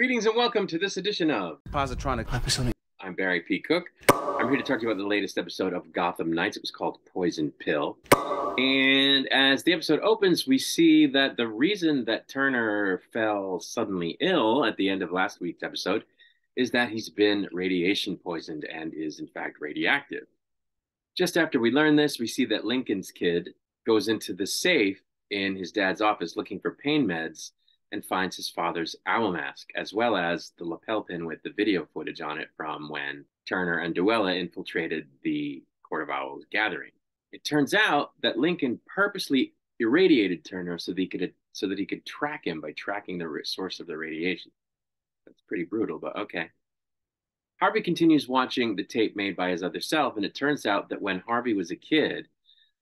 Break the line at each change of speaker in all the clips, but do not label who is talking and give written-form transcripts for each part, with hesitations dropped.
Greetings and welcome to this edition of
Positronic.
I'm Barry P. Cook. I'm here to talk to you about the latest episode of Gotham Knights. It was called Poison Pill. And as the episode opens, we see that the reason that Turner fell suddenly ill at the end of last week's episode is that he's been radiation poisoned and is in fact radioactive. Just after we learn this, we see that Lincoln's kid goes into the safe in his dad's office looking for pain meds and finds his father's owl mask, as well as the lapel pin with the video footage on it from when Turner and Duella infiltrated the Court of Owls gathering. It turns out that Lincoln purposely irradiated Turner so that he could track him by tracking the source of the radiation. That's pretty brutal, but okay. Harvey continues watching the tape made by his other self, and it turns out that when Harvey was a kid,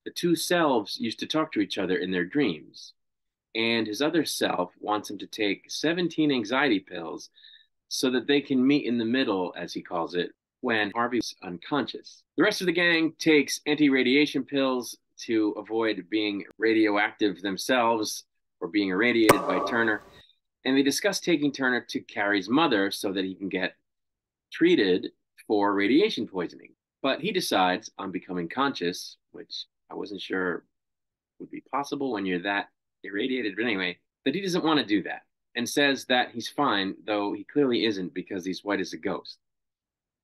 the two selves used to talk to each other in their dreams. And his other self wants him to take 17 anxiety pills so that they can meet in the middle, as he calls it, when Harvey's unconscious. The rest of the gang takes anti-radiation pills to avoid being radioactive themselves or being irradiated by Turner. And they discuss taking Turner to Carrie's mother so that he can get treated for radiation poisoning. But he decides on becoming conscious, which I wasn't sure would be possible when you're that irradiated, but anyway, that he doesn't want to do that and says that he's fine, though he clearly isn't because he's white as a ghost.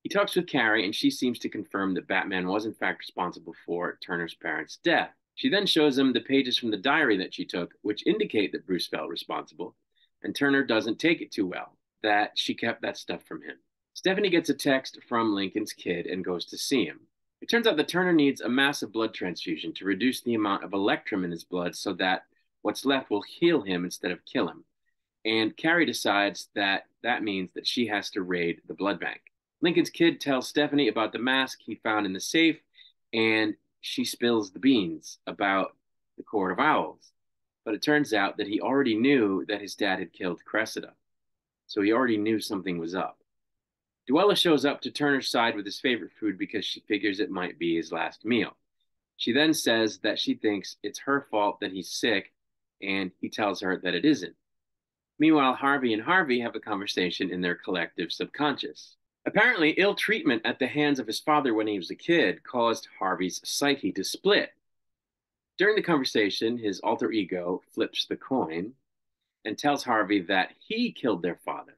He talks with Carrie, and she seems to confirm that Batman was in fact responsible for Turner's parents' death. She then shows him the pages from the diary that she took, which indicate that Bruce felt responsible, and Turner doesn't take it too well, that she kept that stuff from him. Stephanie gets a text from Lincoln's kid and goes to see him. It turns out that Turner needs a massive blood transfusion to reduce the amount of electrum in his blood so that what's left will heal him instead of kill him. And Carrie decides that that means that she has to raid the blood bank. Lincoln's kid tells Stephanie about the mask he found in the safe, and she spills the beans about the Court of Owls. But it turns out that he already knew that his dad had killed Cressida. So he already knew something was up. Duella shows up to Turner's side with his favorite food because she figures it might be his last meal. She then says that she thinks it's her fault that he's sick, and he tells her that it isn't. Meanwhile, Harvey and Harvey have a conversation in their collective subconscious. Apparently, ill treatment at the hands of his father when he was a kid caused Harvey's psyche to split. During the conversation, his alter ego flips the coin and tells Harvey that he killed their father,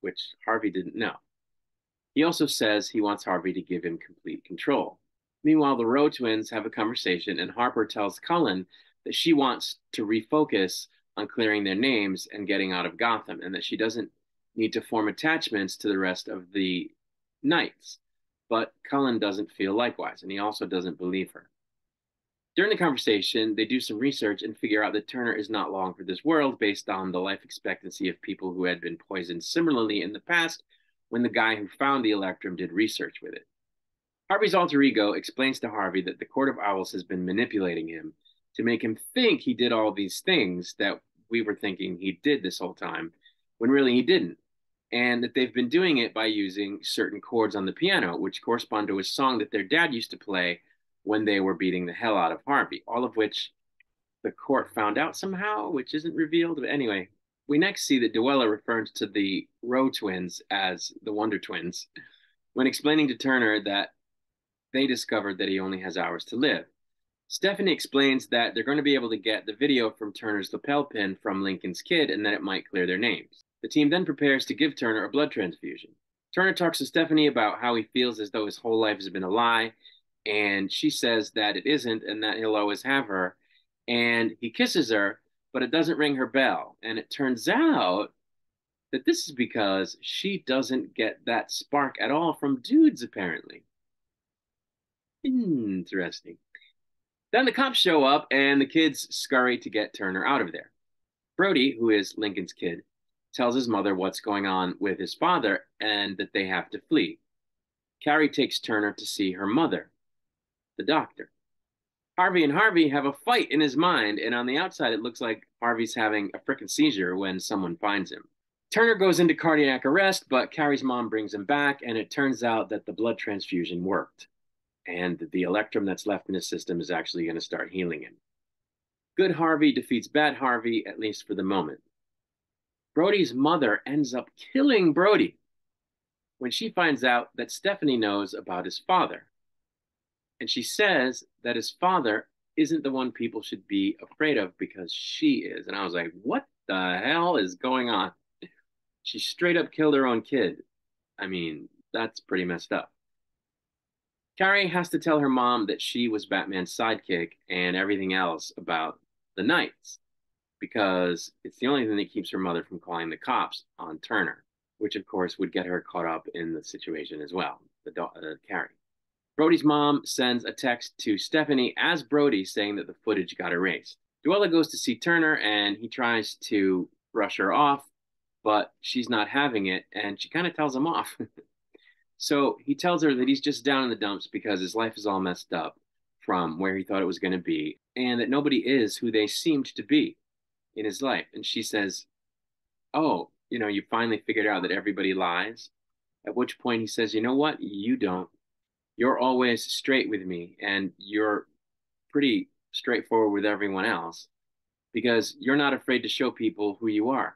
which Harvey didn't know. He also says he wants Harvey to give him complete control. Meanwhile, the Rowe twins have a conversation, and Harper tells Cullen that she wants to refocus on clearing their names and getting out of Gotham, and that she doesn't need to form attachments to the rest of the Knights. But Cullen doesn't feel likewise, and he also doesn't believe her. During the conversation, they do some research and figure out that Turner is not long for this world based on the life expectancy of people who had been poisoned similarly in the past when the guy who found the electrum did research with it. Harvey's alter ego explains to Harvey that the Court of Owls has been manipulating him to make him think he did all these things that we were thinking he did this whole time, when really he didn't. And that they've been doing it by using certain chords on the piano, which correspond to a song that their dad used to play when they were beating the hell out of Harvey, all of which the court found out somehow, which isn't revealed. But anyway, we next see that Duella refers to the Rowe twins as the Wonder Twins when explaining to Turner that they discovered that he only has hours to live. Stephanie explains that they're going to be able to get the video from Turner's lapel pin from Lincoln's kid and that it might clear their names. The team then prepares to give Turner a blood transfusion. Turner talks to Stephanie about how he feels as though his whole life has been a lie, and she says that it isn't and that he'll always have her. And he kisses her, but it doesn't ring her bell. And it turns out that this is because she doesn't get that spark at all from dudes, apparently. Interesting. Then the cops show up and the kids scurry to get Turner out of there. Brody, who is Lincoln's kid, tells his mother what's going on with his father and that they have to flee. Carrie takes Turner to see her mother, the doctor. Harvey and Harvey have a fight in his mind, and on the outside it looks like Harvey's having a frickin' seizure when someone finds him. Turner goes into cardiac arrest, but Carrie's mom brings him back, and it turns out that the blood transfusion worked, and the electrum that's left in his system is actually going to start healing him. Good Harvey defeats bad Harvey, at least for the moment. Brody's mother ends up killing Brody when she finds out that Stephanie knows about his father. And she says that his father isn't the one people should be afraid of because she is. And I was like, what the hell is going on? She straight up killed her own kid. I mean, that's pretty messed up. Carrie has to tell her mom that she was Batman's sidekick and everything else about the Knights because it's the only thing that keeps her mother from calling the cops on Turner, which of course would get her caught up in the situation as well, Carrie. Brody's mom sends a text to Stephanie as Brody saying that the footage got erased. Duella goes to see Turner and he tries to brush her off, but she's not having it and she kind of tells him off. So he tells her that he's just down in the dumps because his life is all messed up from where he thought it was going to be and that nobody is who they seemed to be in his life. And she says, oh, you finally figured out that everybody lies. At which point he says, you know what? You don't. You're always straight with me and you're pretty straightforward with everyone else because you're not afraid to show people who you are.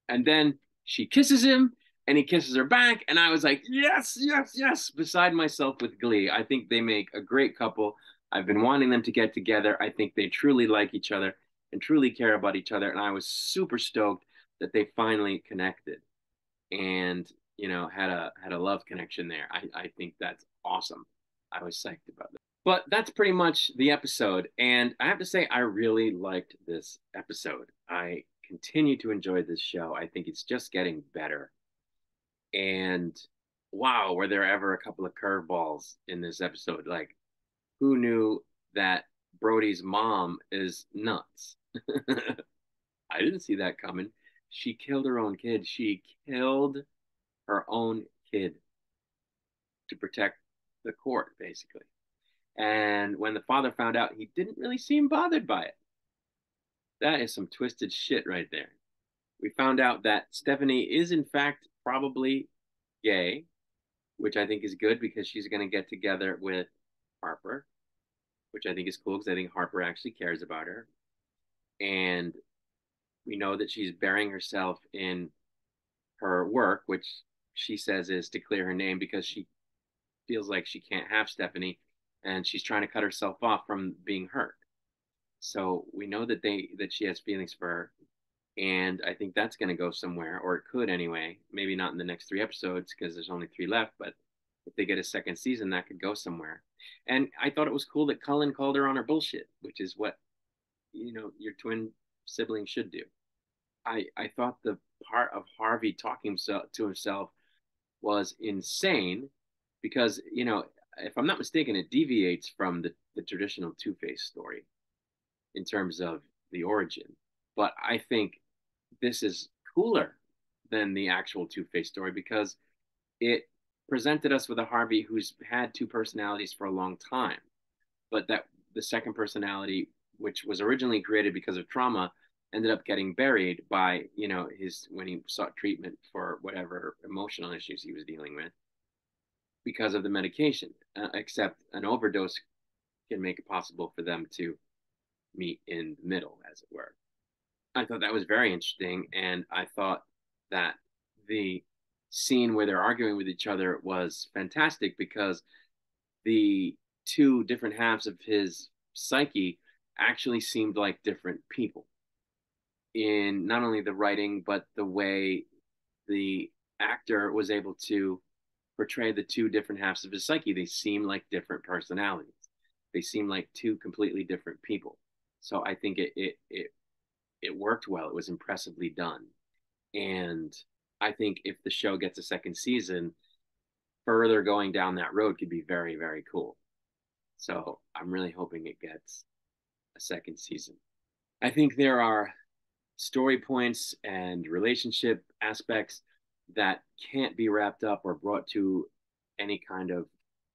And then she kisses him and he kisses her back. And I was like, yes, yes, yes, beside myself with glee. I think they make a great couple. I've been wanting them to get together. I think they truly like each other and truly care about each other. And I was super stoked that they finally connected and had a love connection there. I think that's awesome. I was psyched about that. But that's pretty much the episode. And I have to say, I really liked this episode. I continue to enjoy this show. I think it's just getting better. And wow, were there ever a couple of curveballs in this episode? Like, who knew that Brody's mom is nuts? I didn't see that coming. She killed her own kid. She killed her own kid to protect the court, basically. And when the father found out, he didn't really seem bothered by it. That is some twisted shit right there. We found out that Stephanie is, in fact, probably gay, which I think is good because she's going to get together with Harper, which I think is cool because I think Harper actually cares about her. And we know that she's burying herself in her work, which she says is to clear her name because she feels like she can't have Stephanie and she's trying to cut herself off from being hurt. So we know that she has feelings for her, and I think that's going to go somewhere, or it could anyway. Maybe not in the next 3 episodes because there's only 3 left, but if they get a second season, that could go somewhere. And I thought it was cool that Cullen called her on her bullshit, which is what your twin sibling should do. I thought the part of Harvey talking to himself was insane because if I'm not mistaken, it deviates from the traditional Two-Face story in terms of the origin. But I think this is cooler than the actual Two-Face story because it presented us with a Harvey who's had 2 personalities for a long time, but that the second personality, which was originally created because of trauma, ended up getting buried by his when he sought treatment for whatever emotional issues he was dealing with because of the medication. Except an overdose can make it possible for them to meet in the middle, as it were. I thought that was very interesting, and I thought that the scene where they're arguing with each other was fantastic because the 2 different halves of his psyche actually seemed like different people in not only the writing but the way the actor was able to portray the 2 different halves of his psyche. They seem like different personalities. They seem like 2 completely different people. So I think it worked well. It was impressively done. And I think if the show gets a second season, further going down that road could be very, very cool. So I'm really hoping it gets a second season. I think there are story points and relationship aspects that can't be wrapped up or brought to any kind of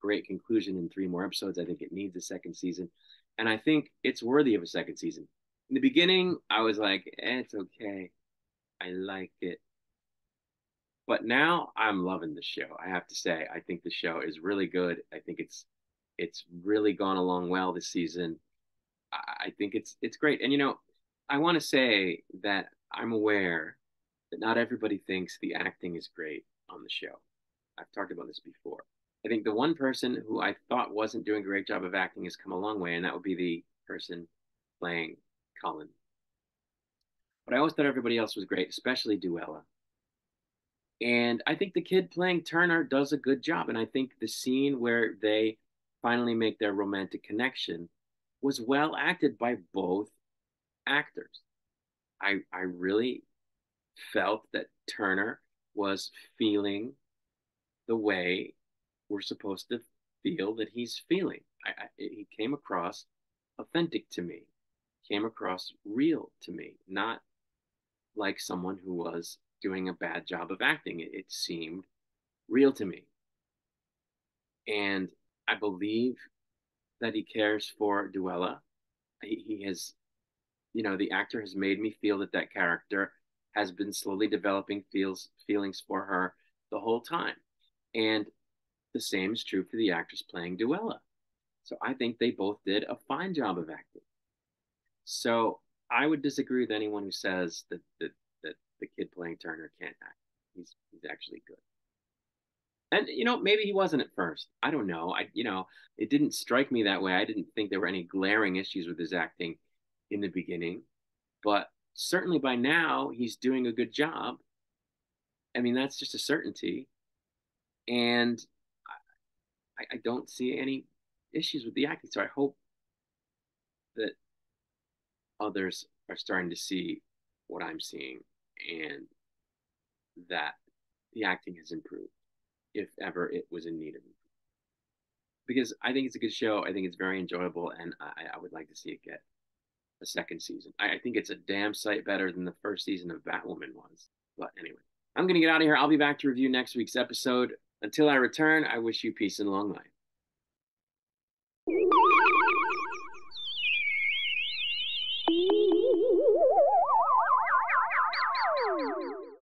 great conclusion in 3 more episodes. I think it needs a second season. And I think it's worthy of a second season. In the beginning, I was like, it's okay. I like it. But now I'm loving the show. I have to say, I think the show is really good. I think it's really gone along well this season. I think it's great. And I want to say that I'm aware that not everybody thinks the acting is great on the show. I've talked about this before. I think the one person who I thought wasn't doing a great job of acting has come a long way, and that would be the person playing Colin. But I always thought everybody else was great, especially Duella. And I think the kid playing Turner does a good job. And I think the scene where they finally make their romantic connection was well acted by both actors. I really felt that Turner was feeling the way we're supposed to feel that he's feeling. He came across authentic to me, came across real to me, not like someone who was doing a bad job of acting. It seemed real to me. And I believe that he cares for Duella. He has, the actor has made me feel that that character has been slowly developing feelings for her the whole time. And the same is true for the actress playing Duella. So I think they both did a fine job of acting. So I would disagree with anyone who says that the kid playing Turner can't act. He's actually good. And maybe he wasn't at first. I don't know. It didn't strike me that way. I didn't think there were any glaring issues with his acting in the beginning, but certainly by now he's doing a good job. I mean, that's just a certainty. And I don't see any issues with the acting. So I hope that others are starting to see what I'm seeing and that the acting has improved, if ever it was in need of improvement. Because I think it's a good show. I think it's very enjoyable, and I would like to see it get a second season. I think it's a damn sight better than the first season of Batwoman was. But anyway, I'm going to get out of here. I'll be back to review next week's episode. Until I return, I wish you peace and long life.